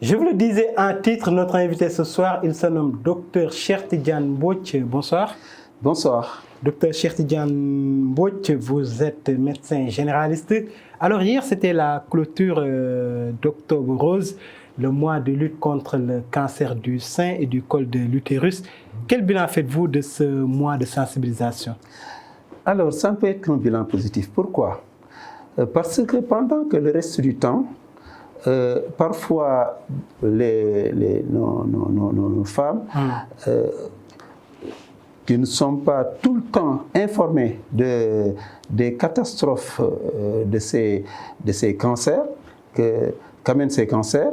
Je vous le disais en titre, notre invité ce soir, il se nomme Dr Cheikh Tidiane Mbodj. Bonsoir. Bonsoir. Dr Cheikh Tidiane Mbodj, vous êtes médecin généraliste. Alors hier, c'était la clôture d'Octobre Rose, le mois de lutte contre le cancer du sein et du col de l'utérus. Quel bilan faites-vous de ce mois de sensibilisation? Alors, ça ne peut être qu'un bilan positif. Pourquoi? Parce que pendant que le reste du temps, parfois nos femmes qui ne sont pas tout le temps informées des catastrophes de ces cancers, qu'amènent ces cancers,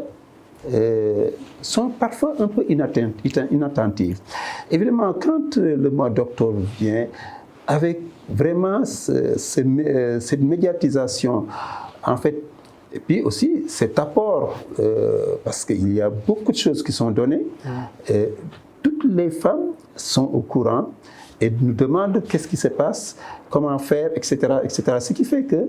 sont parfois un peu inattentives. Évidemment, quand le mois d'octobre vient, avec vraiment cette médiatisation, en fait, et puis aussi cet apport, parce qu'il y a beaucoup de choses qui sont données, toutes les femmes sont au courant et nous demandent qu'est-ce qui se passe, comment faire, etc., etc. Ce qui fait que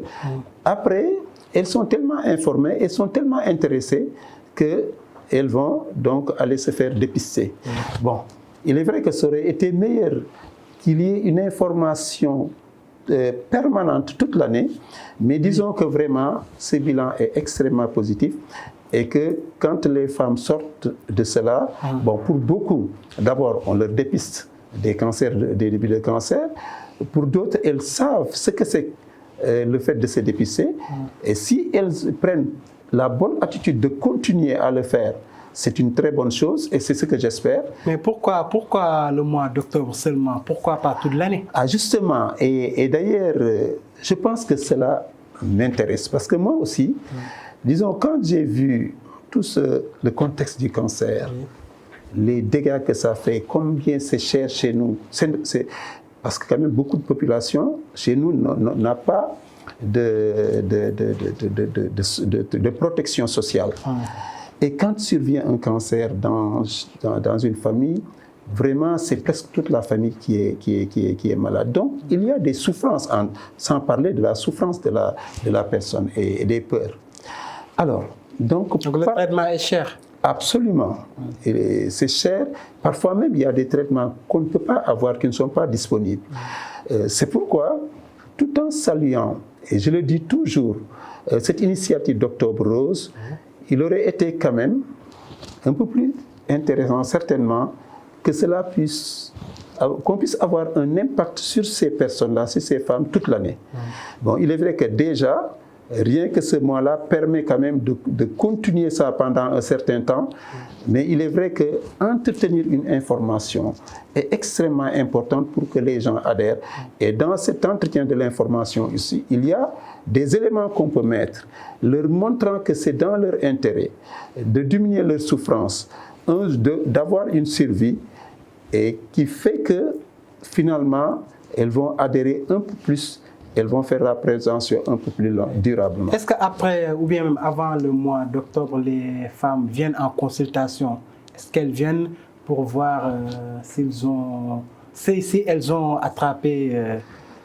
après, elles sont tellement informées, elles sont tellement intéressées qu'elles vont donc aller se faire dépister. Bon, il est vrai que ça aurait été meilleur qu'il y ait une information permanente toute l'année, mais disons que vraiment ce bilan est extrêmement positif et que quand les femmes sortent de cela, bon, pour beaucoup, d'abord on leur dépiste des cancers, des débuts de cancer, pour d'autres elles savent ce que c'est le fait de se dépister et si elles prennent la bonne attitude de continuer à le faire, c'est une très bonne chose et c'est ce que j'espère. Mais pourquoi le mois d'octobre seulement? Pourquoi pas toute l'année? Ah justement, et d'ailleurs, je pense que cela m'intéresse parce que moi aussi, disons, quand j'ai vu tout le contexte du cancer, les dégâts que ça fait, combien c'est cher chez nous, parce que quand même beaucoup de population chez nous n'a pas de protection sociale. Et quand survient un cancer dans une famille, vraiment, c'est presque toute la famille qui est malade. Donc, il y a des souffrances, sans parler de la souffrance de la personne et des peurs. Alors, donc le traitement est cher. Absolument. C'est cher. Parfois même, il y a des traitements qu'on ne peut pas avoir, qui ne sont pas disponibles. C'est pourquoi, tout en saluant, et je le dis toujours, cette initiative d'Octobre Rose, il aurait été quand même un peu plus intéressant, certainement, que cela qu'on puisse avoir un impact sur ces personnes-là, sur ces femmes, toute l'année. Bon, il est vrai que déjà, rien que ce mois-là permet quand même de continuer ça pendant un certain temps, mais il est vrai qu'entretenir une information est extrêmement important pour que les gens adhèrent. Et dans cet entretien de l'information ici, il y a des éléments qu'on peut mettre, leur montrant que c'est dans leur intérêt de diminuer leur souffrance, d'avoir une survie, et qui fait que finalement, elles vont adhérer un peu plus, elles vont faire la prévention un peu plus durablement. Est-ce qu'après, ou bien même avant le mois d'octobre, les femmes viennent en consultation? Est-ce qu'elles viennent pour voir si elles ont attrapé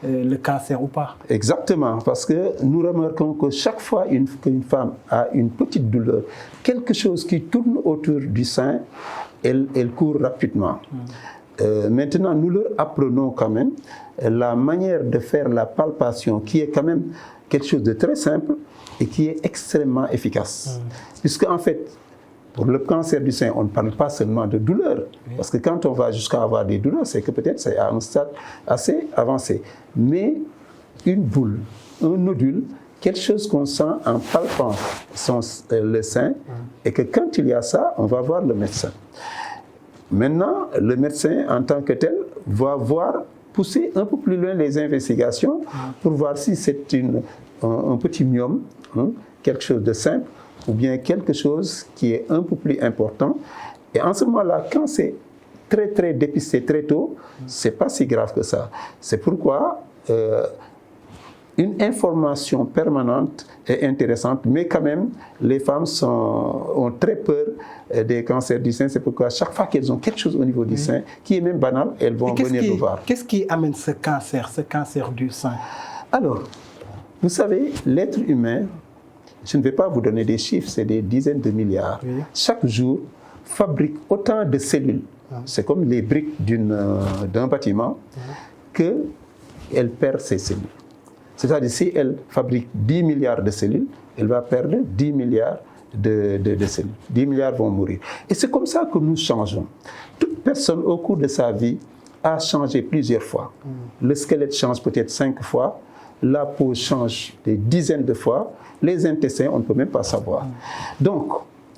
le cancer ou pas? Exactement, parce que nous remarquons que chaque fois qu'une femme a une petite douleur, quelque chose qui tourne autour du sein, elle court rapidement. Maintenant, nous leur apprenons quand même la manière de faire la palpation, qui est quand même quelque chose de très simple et qui est extrêmement efficace. Puisque en fait, pour le cancer du sein, on ne parle pas seulement de douleur, parce que quand on va jusqu'à avoir des douleurs, c'est que peut-être c'est à un stade assez avancé. Mais une boule, un nodule, quelque chose qu'on sent en palpant le sein, et que quand il y a ça, on va voir le médecin. Maintenant, le médecin, en tant que tel, va pousser un peu plus loin les investigations pour voir si c'est un petit myome, quelque chose de simple, ou bien quelque chose qui est un peu plus important. Et en ce moment-là, quand c'est très dépisté très tôt, c'est pas si grave que ça. C'est pourquoi une information permanente est intéressante, mais quand même, les femmes ont très peur des cancers du sein. C'est pourquoi chaque fois qu'elles ont quelque chose au niveau du sein, qui est même banal, elles vont venir nous voir. Qu'est-ce qui amène ce cancer du sein? Alors, vous savez, l'être humain, je ne vais pas vous donner des chiffres, c'est des dizaines de milliards, chaque jour fabrique autant de cellules, c'est comme les briques d'un bâtiment, qu'elle perd ses cellules. C'est-à-dire si elle fabrique 10 milliards de cellules, elle va perdre 10 milliards de cellules. 10 milliards vont mourir. Et c'est comme ça que nous changeons. Toute personne au cours de sa vie a changé plusieurs fois. Le squelette change peut-être 5 fois, la peau change des dizaines de fois, les intestins, on ne peut même pas savoir. Donc,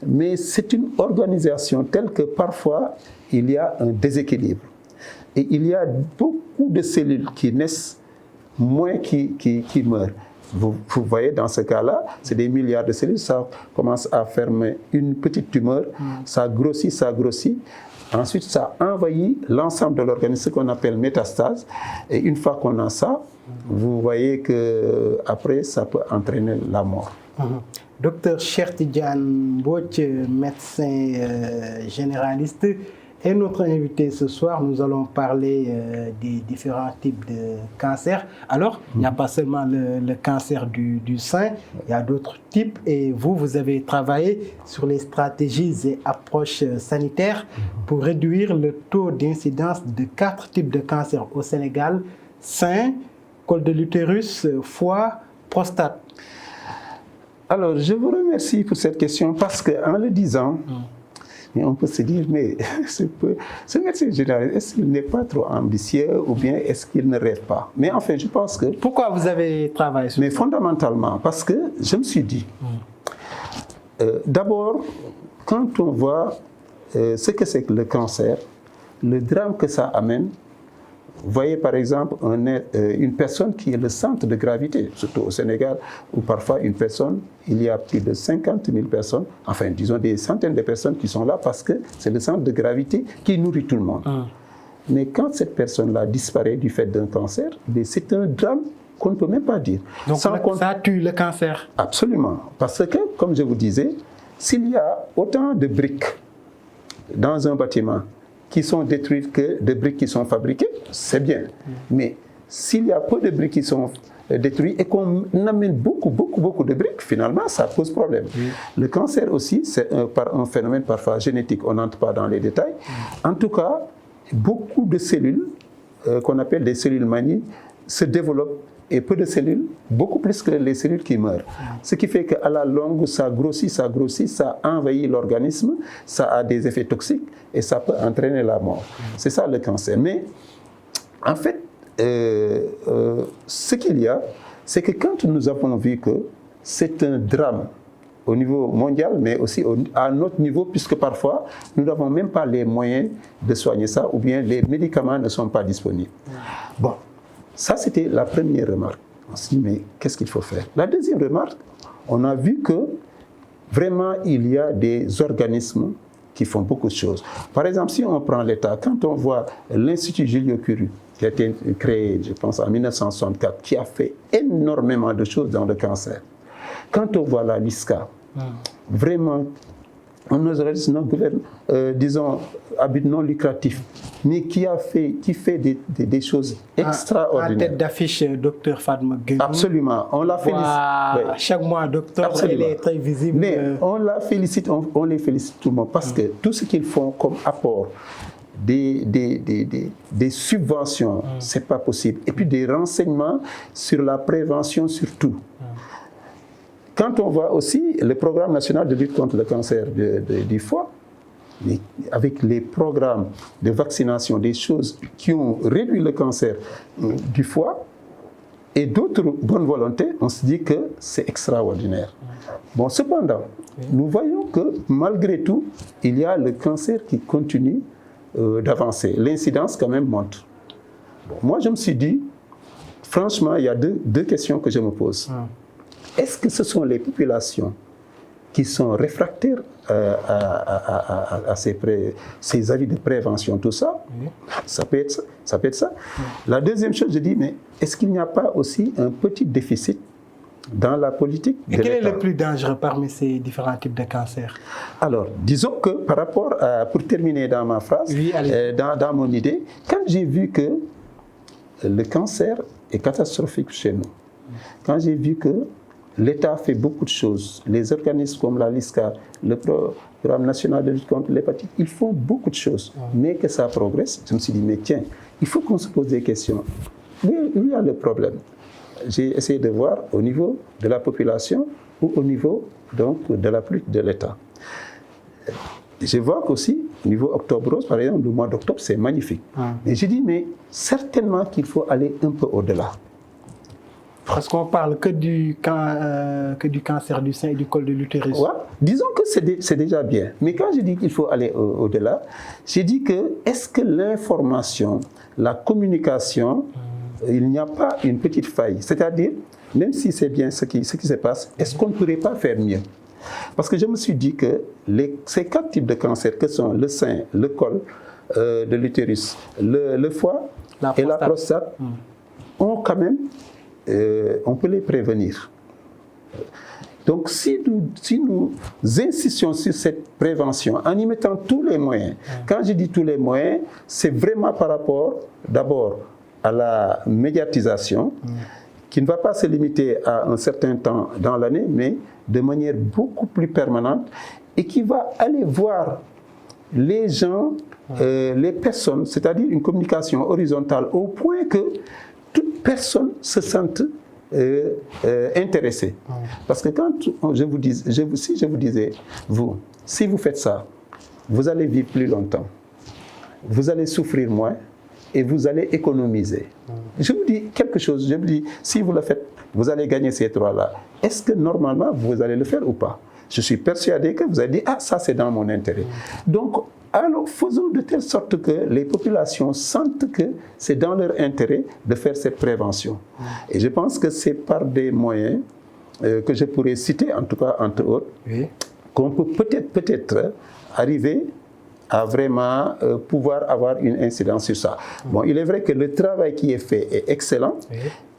mais c'est une organisation telle que parfois, il y a un déséquilibre. Et il y a beaucoup de cellules qui naissent, moins qui meurent. Vous voyez, dans ce cas-là, c'est des milliards de cellules, ça commence à former une petite tumeur, ça grossit. Ensuite, ça envahit l'ensemble de l'organisme, ce qu'on appelle métastase. Et une fois qu'on a ça, vous voyez qu'après, ça peut entraîner la mort. Docteur Cheikh Tidiane Mbodj, médecin généraliste, est notre invité ce soir. Nous allons parler des différents types de cancers. Alors, il n'y a pas seulement le cancer du sein, il y a d'autres types. Et vous avez travaillé sur les stratégies et approches sanitaires pour réduire le taux d'incidence de 4 types de cancers au Sénégal: sein, col de l'utérus, foie, prostate. Alors, je vous remercie pour cette question parce qu'en le disant, on peut se dire, mais ce médecin généraliste, est-ce qu'il n'est pas trop ambitieux ou bien est-ce qu'il ne rêve pas? Mais enfin, je pense que... Pourquoi vous avez travaillé sur ça? Mais fondamentalement, parce que je me suis dit, d'abord, quand on voit ce que c'est que le cancer, le drame que ça amène, vous voyez par exemple une personne qui est le centre de gravité, surtout au Sénégal, où parfois une personne, il y a plus de 50 000 personnes, enfin disons des centaines de personnes qui sont là parce que c'est le centre de gravité qui nourrit tout le monde. Mais quand cette personne-là disparaît du fait d'un cancer, c'est un drame qu'on ne peut même pas dire. Donc ça tue le cancer? Absolument. Parce que, comme je vous disais, s'il y a autant de briques dans un bâtiment qui sont détruites que de briques qui sont fabriquées, c'est bien. Mais s'il y a peu de briques qui sont détruites et qu'on amène beaucoup de briques, finalement, ça pose problème. Le cancer aussi, c'est un phénomène parfois génétique, on n'entre pas dans les détails. En tout cas, beaucoup de cellules, qu'on appelle des cellules magnies, se développent, et peu de cellules, beaucoup plus que les cellules qui meurent. Ce qui fait qu'à la longue, ça grossit, ça envahit l'organisme, ça a des effets toxiques et ça peut entraîner la mort. C'est ça le cancer. Mais en fait, ce qu'il y a, c'est que quand nous avons vu que c'est un drame au niveau mondial, mais aussi à notre niveau, puisque parfois, nous n'avons même pas les moyens de soigner ça, ou bien les médicaments ne sont pas disponibles. Bon. Ça, c'était la première remarque. On s'est dit, mais qu'est-ce qu'il faut faire? La deuxième remarque, on a vu que vraiment, il y a des organismes qui font beaucoup de choses. Par exemple, si on prend l'État, quand on voit l'Institut Joliot-Curie, qui a été créé, je pense, en 1964, qui a fait énormément de choses dans le cancer. Quand on voit la LISCA, vraiment, un organisme disons, à but non lucratif, mais qui fait des choses extraordinaires. En tête d'affiche, Dr Fatma Gueye. Absolument, on la félicite. Chaque mois, docteur, elle est très visible. Mais on la félicite, on les félicite tout le monde, parce que tout ce qu'ils font comme apport, des subventions, c'est pas possible. Et puis des renseignements sur la prévention surtout. Quand on voit aussi le programme national de lutte contre le cancer du foie, avec les programmes de vaccination, des choses qui ont réduit le cancer du foie, et d'autres bonnes volontés, on se dit que c'est extraordinaire. Bon, cependant, nous voyons que malgré tout, il y a le cancer qui continue d'avancer. L'incidence quand même monte. Bon, moi, je me suis dit, franchement, il y a deux questions que je me pose. Est-ce que ce sont les populations qui sont réfractaires à ces avis de prévention, tout ça? Ça peut être ça. La deuxième chose, je dis, mais est-ce qu'il n'y a pas aussi un petit déficit dans la politique de l'État? Et quel est le plus dangereux parmi ces différents types de cancers? Alors, disons que par rapport à, pour terminer dans ma phrase, dans mon idée, quand j'ai vu que le cancer est catastrophique chez nous, quand j'ai vu que l'État fait beaucoup de choses. Les organismes comme la LISCA, le Programme national de lutte contre l'hépatite, ils font beaucoup de choses. Mais que ça progresse, je me suis dit, mais tiens, il faut qu'on se pose des questions. Où il y a le problème? J'ai essayé de voir au niveau de la population ou au niveau donc, de la politique de l'État. Je vois qu'aussi, au niveau Octobre Rose, par exemple, le mois d'octobre, c'est magnifique. Et j'ai dit, mais certainement qu'il faut aller un peu au-delà. Parce qu'on parle que du cancer du sein et du col de l'utérus. Ouais, disons que c'est déjà bien. Mais quand je dis qu'il faut aller au-delà, j'ai dit que est-ce que l'information, la communication, il n'y a pas une petite faille? C'est-à-dire, même si c'est bien ce qui se passe, est-ce qu'on ne pourrait pas faire mieux? Parce que je me suis dit que ces 4 types de cancers, que sont le sein, le col de l'utérus, le foie et la prostate, ont quand même, on peut les prévenir. Donc si nous insistions sur cette prévention en y mettant tous les moyens, quand je dis tous les moyens, c'est vraiment par rapport d'abord à la médiatisation, qui ne va pas se limiter à un certain temps dans l'année, mais de manière beaucoup plus permanente et qui va aller voir les gens, les personnes, c'est-à-dire une communication horizontale au point que toute personne se sente intéressée. Parce que quand si je vous disais, si vous faites ça, vous allez vivre plus longtemps, vous allez souffrir moins, et vous allez économiser. Je vous dis quelque chose, je vous dis, si vous le faites, vous allez gagner ces 3-là. Est-ce que normalement, vous allez le faire ou pas? Je suis persuadé que vous allez dire, ah, ça c'est dans mon intérêt. Donc, alors faisons de telle sorte que les populations sentent que c'est dans leur intérêt de faire cette prévention. Et je pense que c'est par des moyens que je pourrais citer, en tout cas entre autres, qu'on peut peut-être arriver à vraiment pouvoir avoir une incidence sur ça. Bon, il est vrai que le travail qui est fait est excellent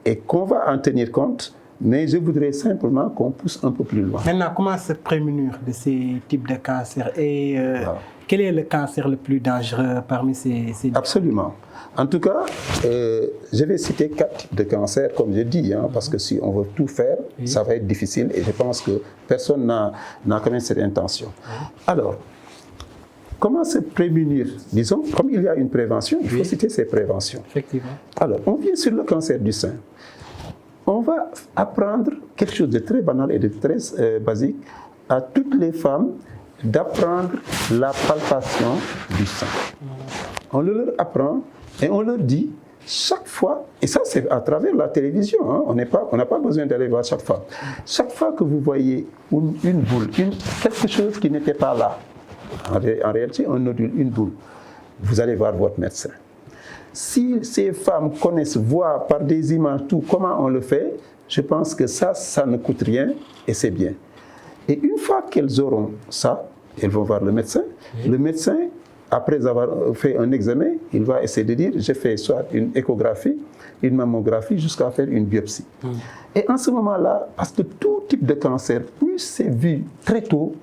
et qu'on va en tenir compte, mais je voudrais simplement qu'on pousse un peu plus loin. Maintenant, comment se prémunir de ces types de cancers et quel est le cancer le plus dangereux parmi ces Absolument. En tout cas, je vais citer 4 types de cancers, comme je dis, parce que si on veut tout faire, ça va être difficile et je pense que personne n'a quand même cette intention. Alors, comment se prémunir? Disons, comme il y a une prévention, il faut citer ces préventions. Effectivement. Alors, on vient sur le cancer du sein. On va apprendre quelque chose de très banal et de très basique à toutes les femmes d'apprendre la palpation du sein. On le leur apprend et on leur dit chaque fois, et ça c'est à travers la télévision, on n'a pas besoin d'aller voir chaque fois. Chaque fois que vous voyez une boule, quelque chose qui n'était pas là, en réalité, un nodule, une boule, vous allez voir votre médecin. Si ces femmes voient par des images tout comment on le fait, je pense que ça ne coûte rien et c'est bien. Et une fois qu'elles auront ça, elles vont voir le médecin. Le médecin, après avoir fait un examen, il va essayer de dire, j'ai fait soit une échographie, une mammographie, jusqu'à faire une biopsie. Et en ce moment-là, parce que tout type de cancer, plus c'est vu très tôt,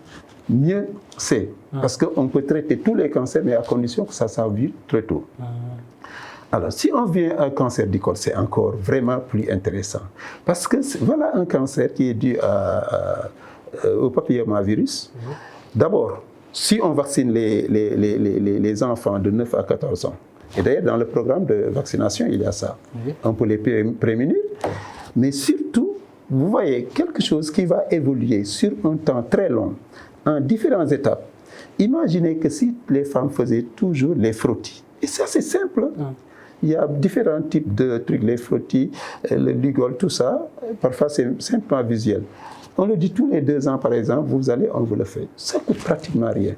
mieux c'est. Parce qu'on peut traiter tous les cancers, mais à condition que ça soit vu très tôt. Alors, si on vient à un cancer du col, c'est encore vraiment plus intéressant. Parce que voilà un cancer qui est dû au papillomavirus. D'abord, si on vaccine les enfants de 9 à 14 ans, et d'ailleurs dans le programme de vaccination, il y a ça, on peut les prémunir, mais surtout, vous voyez quelque chose qui va évoluer sur un temps très long, en différentes étapes. Imaginez que si les femmes faisaient toujours les frottis, et ça c'est simple, il y a différents types de trucs, les frottis, le Lugol, tout ça, parfois c'est simplement visuel. On le dit tous les 2 ans par exemple, on vous le fait. Ça ne coûte pratiquement rien.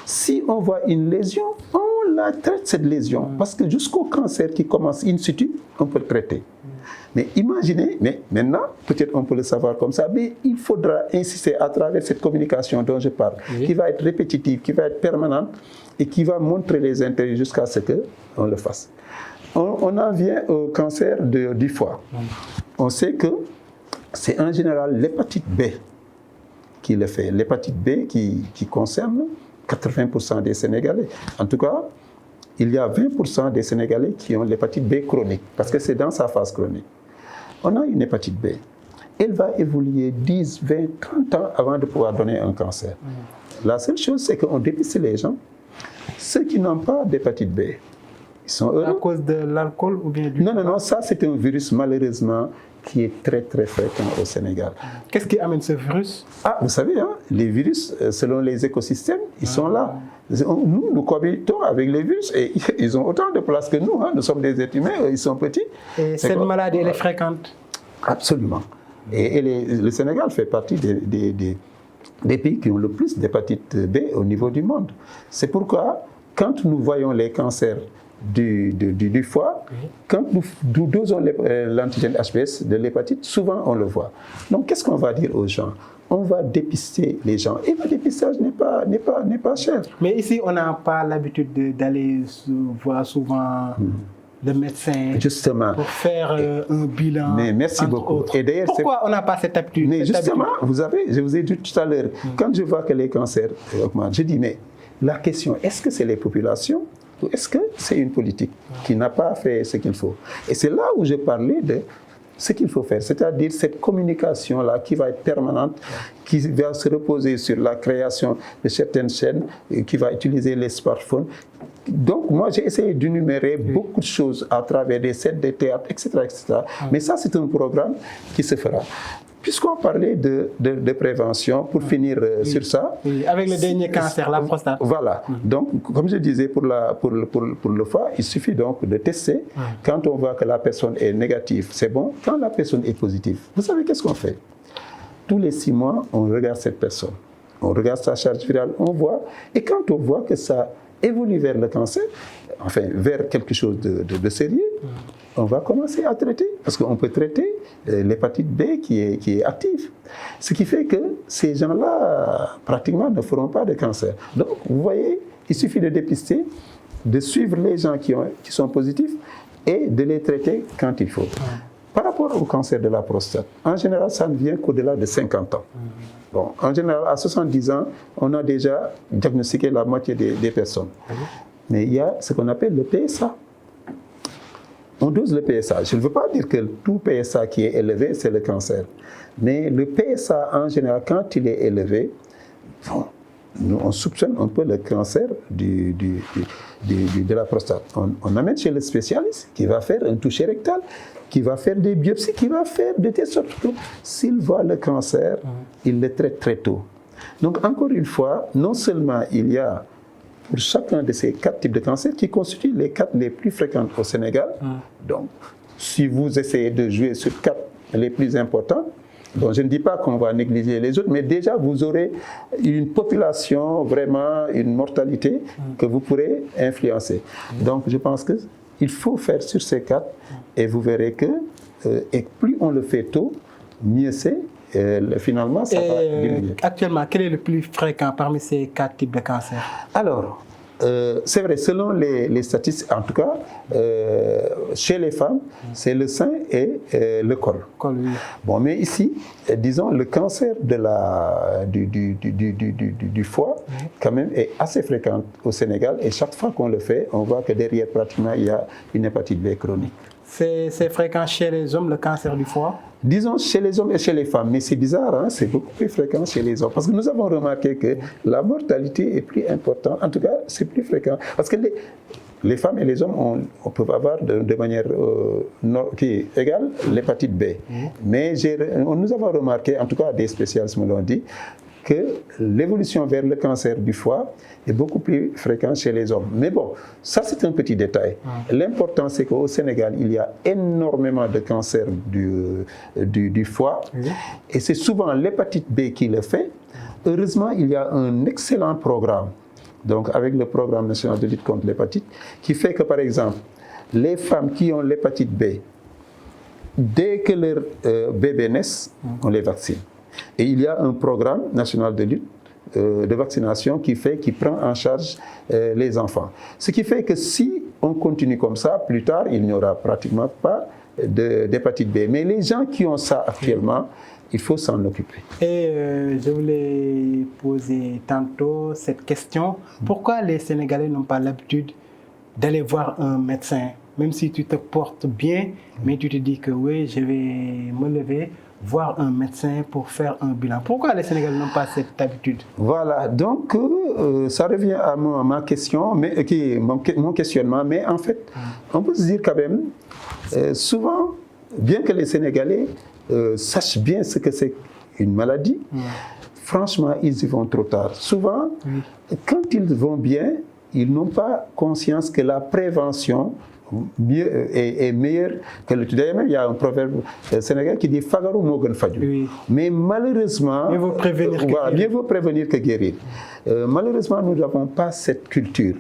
Si on voit une lésion, on la traite cette lésion, parce que jusqu'au cancer qui commence in situ, on peut le traiter. Mais imaginez, mais maintenant, peut-être on peut le savoir comme ça, mais il faudra insister à travers cette communication dont je parle, qui va être répétitive, qui va être permanente et qui va montrer les intérêts jusqu'à ce qu'on le fasse. On en vient au cancer du foie. On sait que c'est en général l'hépatite B qui le fait. L'hépatite B qui concerne 80% des Sénégalais. En tout cas, il y a 20% des Sénégalais qui ont l'hépatite B chronique, parce que c'est dans sa phase chronique. On a une hépatite B. elle va évoluer 10, 20, 30 ans avant de pouvoir donner un cancer. La seule chose, c'est qu'on dépiste les gens. Ceux qui n'ont pas d'hépatite B, ils sont heureux. À cause de l'alcool ou bien du... Non, ça c'est un virus malheureusement qui est très très fréquent au Sénégal. Qu'est-ce qui amène ce virus? Ah, vous savez, hein, les virus, selon les écosystèmes, ils sont là. Nous cohabitons avec les virus et ils ont autant de place que nous. Hein. Nous sommes des êtres humains, ils sont petits. Et cette maladie, elle est fréquente? Absolument. Et le Sénégal fait partie des pays qui ont le plus d'hépatite B au niveau du monde. C'est pourquoi, quand nous voyons les cancers du foie, quand nous dosons l'antigène HBS de l'hépatite, souvent on le voit. Donc qu'est-ce qu'on va dire aux gens? On va dépister les gens. Et le dépistage n'est pas cher. Mais ici, on n'a pas l'habitude d'aller voir souvent le médecin, justement, pour faire un bilan. Mais merci beaucoup. Et d'ailleurs, pourquoi on n'a pas cette habitude? Mais justement, je vous ai dit tout à l'heure, quand je vois que les cancers augmentent, je dis, mais la question, est-ce que c'est les populations ou est-ce que c'est une politique qui n'a pas fait ce qu'il faut? Et c'est là où je parlais de ce qu'il faut faire, c'est-à-dire cette communication-là qui va être permanente, qui va se reposer sur la création de certaines chaînes, qui va utiliser les smartphones. Donc, moi, j'ai essayé d'énumérer beaucoup de choses à travers des scènes de théâtre, etc. etc. Mais ça, c'est un programme qui se fera. Puisqu'on parlait de prévention, pour finir sur ça... Oui, avec le dernier cancer, la prostate. Voilà. Donc, comme je disais, pour le foie, il suffit donc de tester. Quand on voit que la personne est négative, c'est bon. Quand la personne est positive, vous savez qu'est-ce qu'on fait? Tous les 6 mois, on regarde cette personne. On regarde sa charge virale, on voit. Et quand on voit que ça évolue vers le cancer, enfin, vers quelque chose de sérieux, on va commencer à traiter, parce qu'on peut traiter l'hépatite B qui est active. Ce qui fait que ces gens-là, pratiquement, ne feront pas de cancer. Donc, vous voyez, il suffit de dépister, de suivre les gens qui sont positifs et de les traiter quand il faut. Par rapport au cancer de la prostate, en général, ça ne vient qu'au-delà de 50 ans. Bon, en général, à 70 ans, on a déjà diagnostiqué la moitié des personnes. Mais il y a ce qu'on appelle le PSA. On dose le PSA. Je ne veux pas dire que tout PSA qui est élevé, c'est le cancer. Mais le PSA, en général, quand il est élevé, bon, on soupçonne un peu le cancer de la prostate. On amène chez le spécialiste qui va faire un toucher rectal, qui va faire des biopsies, qui va faire de telle sorte que s'il voit le cancer, il le traite très tôt. Donc, encore une fois, non seulement il y a pour chacun de ces 4 types de cancers qui constituent les 4 les plus fréquents au Sénégal. Donc, si vous essayez de jouer sur 4 les plus importants, donc je ne dis pas qu'on va négliger les autres, mais déjà vous aurez une population, vraiment une mortalité que vous pourrez influencer. Donc, je pense qu'il faut faire sur ces 4 et vous verrez que et plus on le fait tôt, mieux c'est. Finalement, ça va diminuer. Actuellement, quel est le plus fréquent parmi ces 4 types de cancers? Alors, c'est vrai, selon les statistiques, en tout cas, chez les femmes, c'est le sein et le col. Bon, mais ici, disons, le cancer du foie, quand même, est assez fréquent au Sénégal. Et chaque fois qu'on le fait, on voit que derrière, pratiquement, il y a une hépatite B chronique. C'est fréquent chez les hommes, le cancer du foie? Disons chez les hommes et chez les femmes, mais c'est bizarre, hein? C'est beaucoup plus fréquent chez les hommes. Parce que nous avons remarqué que la mortalité est plus importante, en tout cas c'est plus fréquent. Parce que les femmes et les hommes on peut avoir de manière qui est égale l'hépatite B. Mais nous avons remarqué, en tout cas des spécialistes me l'ont dit, que l'évolution vers le cancer du foie est beaucoup plus fréquente chez les hommes. Mais bon, ça c'est un petit détail. L'important c'est qu'au Sénégal, il y a énormément de cancers du foie et c'est souvent l'hépatite B qui le fait. Heureusement, il y a un excellent programme, donc avec le programme national de lutte contre l'hépatite, qui fait que par exemple, les femmes qui ont l'hépatite B, dès que leur bébé naissent, on les vaccine. Et il y a un programme national de lutte, de vaccination qui prend en charge les enfants. Ce qui fait que si on continue comme ça, plus tard, il n'y aura pratiquement pas d'hépatite B. Mais les gens qui ont ça actuellement, il faut s'en occuper. Et je voulais poser tantôt cette question. Pourquoi les Sénégalais n'ont pas l'habitude d'aller voir un médecin même si tu te portes bien, mais tu te dis que oui, je vais me lever, voir un médecin pour faire un bilan. Pourquoi les Sénégalais n'ont pas cette habitude? Voilà, donc ça revient à ma question, mon questionnement, mais en fait, on peut se dire quand même, souvent, bien que les Sénégalais sachent bien ce que c'est une maladie, franchement, ils y vont trop tard. Souvent, quand ils vont bien, ils n'ont pas conscience que la prévention est meilleure que le... D'ailleurs, il y a un proverbe sénégalais qui dit « Fagaru mo gën faju ». Mais malheureusement... Mieux vaut prévenir que guérir. Mieux vaut prévenir que guérir. Malheureusement, nous n'avons pas cette culture.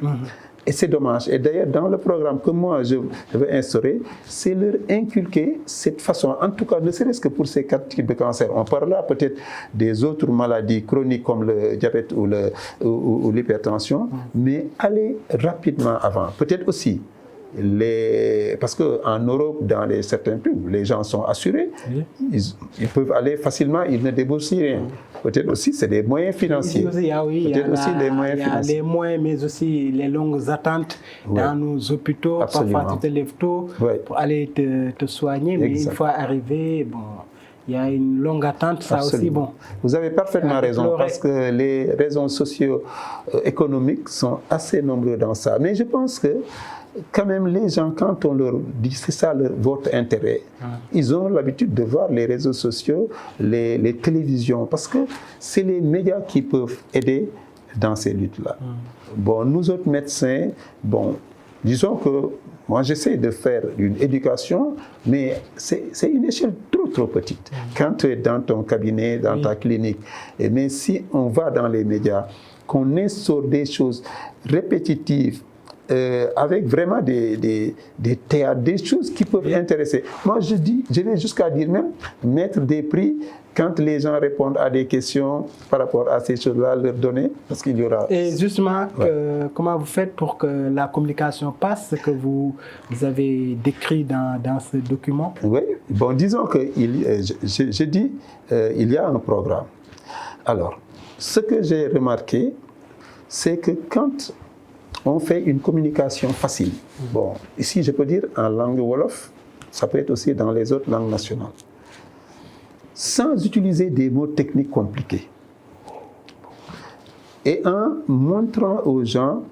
Et c'est dommage. Et d'ailleurs, dans le programme que moi, je veux instaurer, c'est leur inculquer cette façon, en tout cas, ne serait-ce que pour ces 4 types de cancers. On parlera peut-être des autres maladies chroniques comme le diabète ou l'hypertension, mais aller rapidement avant. Peut-être aussi, parce qu'en Europe, dans certains pays, les gens sont assurés, ils peuvent aller facilement, ils ne déboursent rien. Peut-être aussi, c'est des moyens financiers. Il y a les moyens, mais aussi les longues attentes dans nos hôpitaux. Absolument. Parfois, tu te lèves tôt pour aller te soigner, mais une fois arrivé, bon, il y a une longue attente, ça aussi, bon. Vous avez parfaitement raison, parce que les raisons socio-économiques sont assez nombreuses dans ça. Mais je pense que quand même, les gens, quand on leur dit c'est ça votre intérêt, ils ont l'habitude de voir les réseaux sociaux, les télévisions, parce que c'est les médias qui peuvent aider dans ces luttes-là. Bon, nous autres médecins, bon, disons que moi j'essaie de faire une éducation, mais c'est une échelle trop petite. Quand tu es dans ton cabinet, dans ta clinique, mais si on va dans les médias, qu'on instaure des choses répétitives, avec vraiment des théâtres, des choses qui peuvent intéresser. Moi, je vais jusqu'à dire même mettre des prix quand les gens répondent à des questions par rapport à ces choses-là, leur donner, parce qu'il y aura... Et justement, comment vous faites pour que la communication passe, ce que vous avez décrit dans ce document? Oui, bon, disons que je dis, il y a un programme. Alors, ce que j'ai remarqué, c'est que quand on fait une communication facile. Bon, ici, je peux dire en langue wolof, ça peut être aussi dans les autres langues nationales. Sans utiliser des mots techniques compliqués. Et en montrant aux gens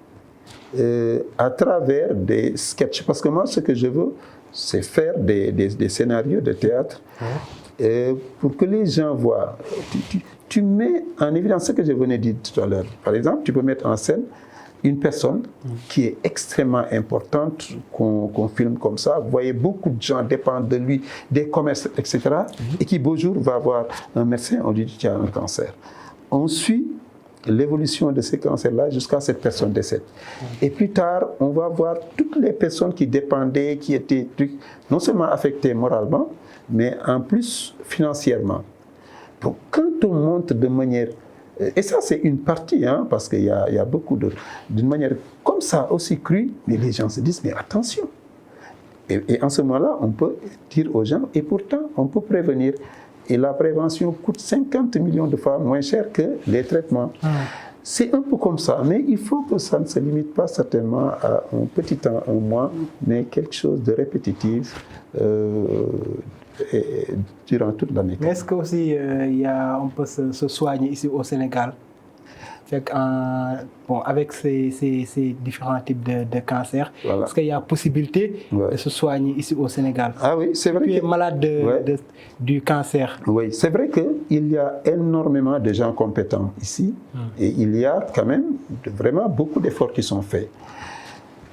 à travers des sketchs. Parce que moi, ce que je veux, c'est faire des scénarios de théâtre pour que les gens voient. Tu mets en évidence ce que je venais de dire tout à l'heure. Par exemple, tu peux mettre en scène une personne qui est extrêmement importante, qu'on filme comme ça. Vous voyez, beaucoup de gens dépendent de lui, des commerces, etc. Et qui, beau jour, va voir un médecin, on lui dit qu'il y a un cancer. On suit l'évolution de ces cancers-là jusqu'à cette personne décède. Et plus tard, on va voir toutes les personnes qui dépendaient, qui étaient non seulement affectées moralement, mais en plus financièrement. Donc, quand on montre de manière... Et ça, c'est une partie, hein, parce qu'il y a beaucoup d'autres. D'une manière comme ça, aussi crue, mais les gens se disent, mais attention. Et en ce moment-là, on peut dire aux gens, et pourtant, on peut prévenir. Et la prévention coûte 50 millions de fois moins cher que les traitements. C'est un peu comme ça, mais il faut que ça ne se limite pas certainement à un petit temps, un mois, mais quelque chose de répétitif durant toute l'année. Mais est-ce qu'aussi on peut se soigner ici au Sénégal avec ces différents types de cancers? Voilà. Est-ce qu'il y a possibilité de se soigner ici au Sénégal? Ah oui, c'est vrai. Tu es malade du cancer. Oui, c'est vrai qu'il y a énormément de gens compétents ici et il y a quand même vraiment beaucoup d'efforts qui sont faits.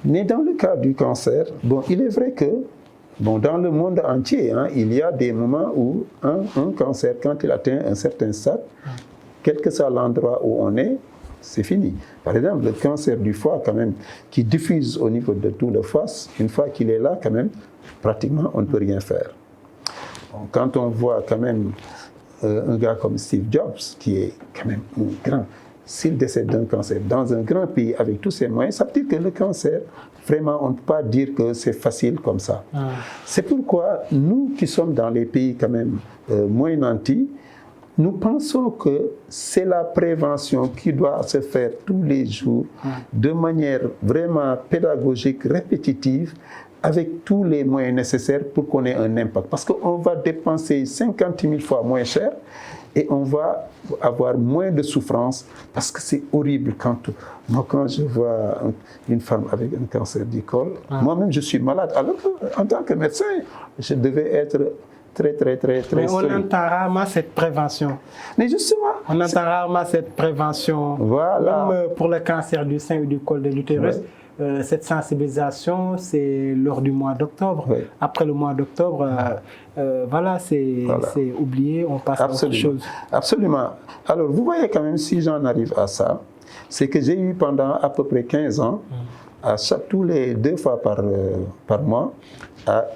Mais dans le cas du cancer, bon, il est vrai que dans le monde entier, hein, il y a des moments où un cancer, quand il atteint un certain stade, quel que soit l'endroit où on est, c'est fini. Par exemple, le cancer du foie, quand même, qui diffuse au niveau de tout le foie, une fois qu'il est là, quand même, pratiquement, on ne peut rien faire. Donc, quand on voit quand même un gars comme Steve Jobs, qui est quand même un grand, s'il décède d'un cancer dans un grand pays avec tous ses moyens, ça veut dire que le cancer, vraiment, on ne peut pas dire que c'est facile comme ça. C'est pourquoi nous qui sommes dans les pays quand même moins nantis, nous pensons que c'est la prévention qui doit se faire tous les jours de manière vraiment pédagogique, répétitive, avec tous les moyens nécessaires pour qu'on ait un impact. Parce qu'on va dépenser 50 000 fois moins cher et on va avoir moins de souffrance parce que c'est horrible quand je vois une femme avec un cancer du col. Moi-même, je suis malade. Alors qu'en tant que médecin, je devais être très Mais on solide. entend rarement cette prévention. Mais justement... On entend rarement cette prévention. Voilà. Même pour le cancer du sein ou du col de l'utérus. Ouais. Cette sensibilisation, c'est lors du mois d'octobre. Oui. Après le mois d'octobre, voilà, c'est oublié, on passe à autre chose. Absolument. Alors, vous voyez quand même, si j'en arrive à ça, c'est que j'ai eu pendant à peu près 15 ans, tous les 2 fois par mois, à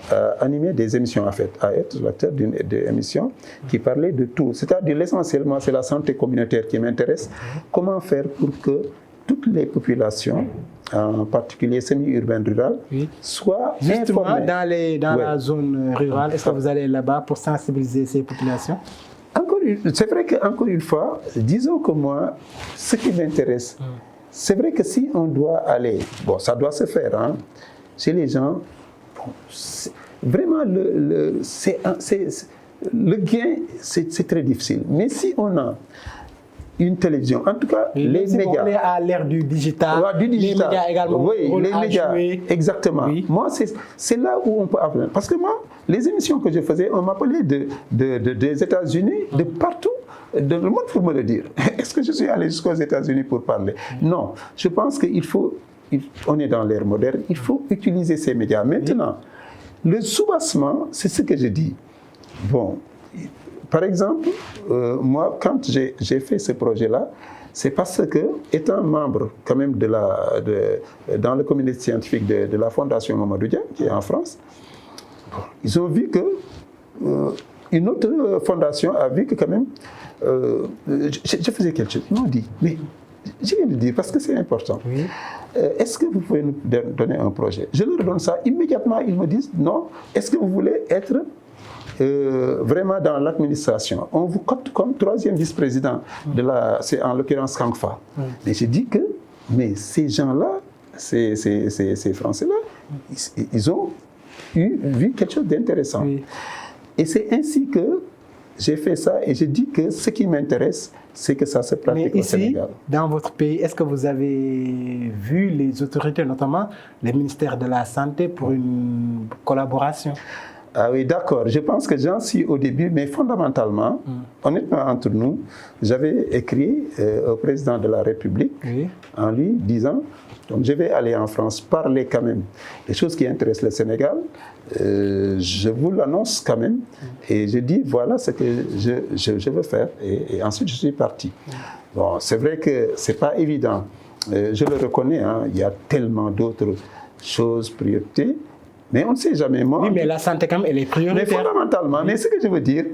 animer des émissions, en fait, à être l'acteur d'une émission qui parlait de tout. C'est-à-dire, essentiellement, c'est la santé communautaire qui m'intéresse. Comment faire pour que toutes les populations, en particulier semi-urbaines, rurales, soient justement informées. dans la zone rurale. Est-ce que vous allez là-bas pour sensibiliser ces populations? C'est vrai qu'encore une fois, disons que moi, ce qui m'intéresse, c'est vrai que si on doit aller, bon, ça doit se faire, hein, chez les gens, bon, vraiment, le gain, c'est très difficile. Mais si on a une télévision, en tout cas, les médias. On est à l'ère du digital. Les médias également. Oui, les médias, exactement. Oui. Moi, c'est là où on peut apprendre. Parce que moi, les émissions que je faisais, on m'appelait des États-Unis, de partout, de le monde pour me le dire. Est-ce que je suis allé jusqu'aux États-Unis pour parler? Non. Je pense on est dans l'ère moderne, il faut utiliser ces médias. Maintenant, le soubassement, c'est ce que je dis. Bon. Par exemple, moi, quand j'ai fait ce projet-là, c'est parce que, étant membre quand même dans le comité scientifique de la Fondation Mamadou Dia, qui est en France, ils ont vu que une autre fondation a vu que quand même, je faisais quelque chose. Ils m'ont dit, mais je viens de dire, parce que c'est important, est-ce que vous pouvez nous donner un projet? Je leur donne ça, immédiatement ils me disent, non, est-ce que vous voulez être vraiment dans l'administration? On vous cote comme 3e vice-président c'est en l'occurrence Kangfa. Mais je dis que, mais ces gens-là, ces Français-là, ils ont vu quelque chose d'intéressant. Et c'est ainsi que j'ai fait ça et je dis que ce qui m'intéresse, c'est que ça se pratique au Sénégal. Dans votre pays, est-ce que vous avez vu les autorités, notamment le ministère de la Santé, pour une collaboration? Ah oui, d'accord. Je pense que j'en suis au début, mais fondamentalement, honnêtement entre nous, j'avais écrit au président de la République en lui disant, donc je vais aller en France parler quand même des choses qui intéressent le Sénégal. Je vous l'annonce quand même et je dis voilà ce que je veux faire et ensuite je suis parti. Bon, c'est vrai que c'est pas évident. Je le reconnais, hein, il y a tellement d'autres choses, priorités. Mais on ne sait jamais. Moi, oui, mais la santé, quand même, elle est prioritaire. Mais fondamentalement, mais ce que je veux dire,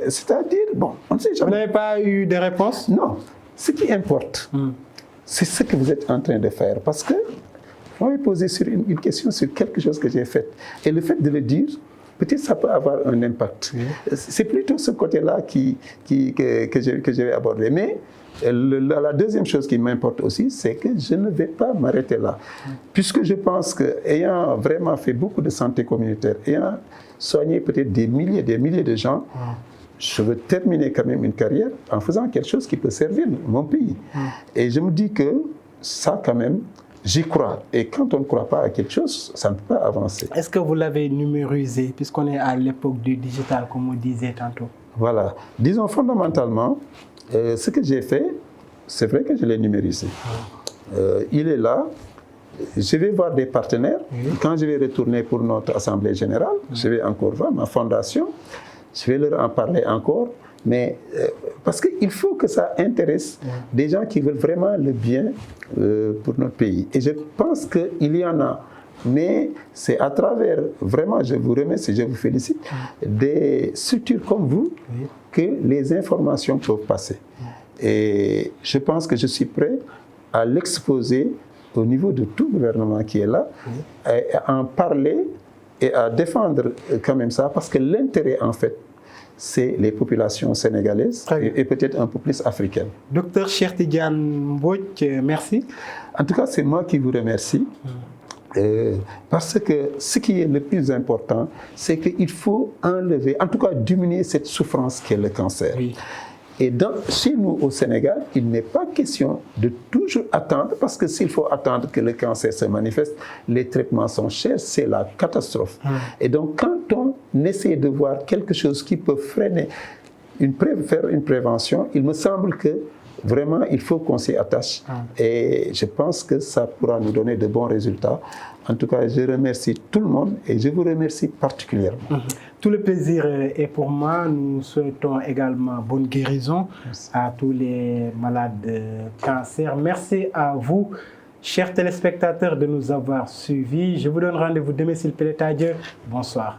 c'est-à-dire, bon, on ne sait jamais. Vous n'avez pas eu de réponse? Non. Ce qui importe, c'est ce que vous êtes en train de faire. Parce que vous m'avez posé une question sur quelque chose que j'ai fait. Et le fait de le dire, peut-être ça peut avoir un impact. C'est plutôt ce côté-là que je vais aborder. Mais la deuxième chose qui m'importe aussi, c'est que je ne vais pas m'arrêter là. Puisque je pense qu'ayant vraiment fait beaucoup de santé communautaire, ayant soigné peut-être des milliers de gens, je veux terminer quand même une carrière en faisant quelque chose qui peut servir mon pays. Et je me dis que ça quand même, j'y crois. Et quand on ne croit pas à quelque chose, ça ne peut pas avancer. Est-ce que vous l'avez numérisé, puisqu'on est à l'époque du digital, comme on disait tantôt? Voilà. Disons fondamentalement, ce que j'ai fait, c'est vrai que je l'ai numérisé. Il est là. Je vais voir des partenaires. Quand je vais retourner pour notre Assemblée générale, je vais encore voir ma fondation. Je vais leur en parler encore. Mais parce qu'il faut que ça intéresse des gens qui veulent vraiment le bien pour notre pays. Et je pense qu'il y en a. Mais c'est à travers, vraiment, je vous remercie, je vous félicite, des structures comme vous que les informations peuvent passer. Et je pense que je suis prêt à l'exposer au niveau de tout gouvernement qui est là, à en parler et à défendre quand même ça, parce que l'intérêt, en fait, c'est les populations sénégalaises et peut-être un peu plus africaines. Docteur Cheikh Tidiane Mbodj, merci. En tout cas, c'est moi qui vous remercie. Parce que ce qui est le plus important, c'est qu'il faut enlever, en tout cas diminuer cette souffrance qu'est le cancer. Oui. Et chez nous au Sénégal, il n'est pas question de toujours attendre, parce que s'il faut attendre que le cancer se manifeste, les traitements sont chers, c'est la catastrophe. Et donc quand on essaie de voir quelque chose qui peut freiner, faire une prévention, il me semble que vraiment, il faut qu'on s'y attache. Et je pense que ça pourra nous donner de bons résultats. En tout cas, je remercie tout le monde et je vous remercie particulièrement. Tout le plaisir est pour moi. Nous souhaitons également bonne guérison à tous les malades de cancer. Merci à vous, chers téléspectateurs, de nous avoir suivis. Je vous donne rendez-vous demain s'il plaît à Dieu. Bonsoir.